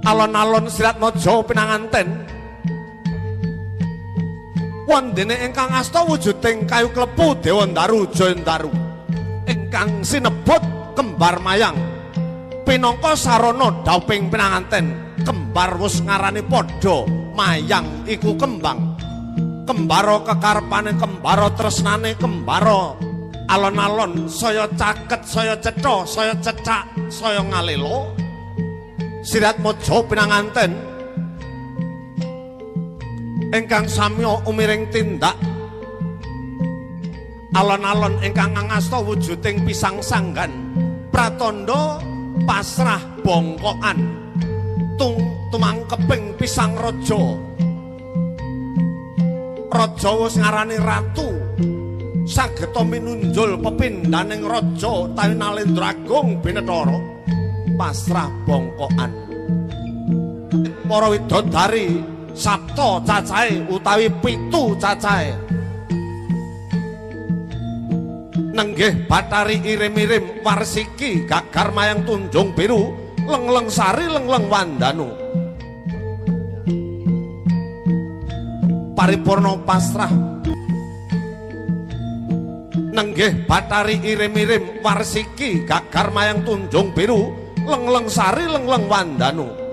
alon-alon Siratmaja pinanganten wondene ingkang asta wujuding kayu klepu Dewa Ndaru Jayandaru ingkang sinebut kembar mayang pinangka sarana dauping pinanganten kembar wus ngarani padha mayang iku kembang kembara kekarepane kembara tresnane kembara alon-alon saya caket saya cetha saya cecak saya ngalelo Siratmaja pinanganten ingkang samya umiring tindak alon-alon ingkang ngasta wujuding pisang sanggan pratandha pasrah bongkokan tumangkeping pisang raja raja wis ngarani ratu sageta minunjul pepindhaning raja tawi Nalendragung Binathara pasrah bongkokan para widodari sapta cacahe utawi 7 cacahe nenggih Bathari irim-irim Warsiki gagar mayang tunjung biru lengleng sari lengleng wandanu paripurna pasrah nenggih Bathari irim-irim Warsiki gagar mayang tunjung biru lengleng sari lengleng wandanu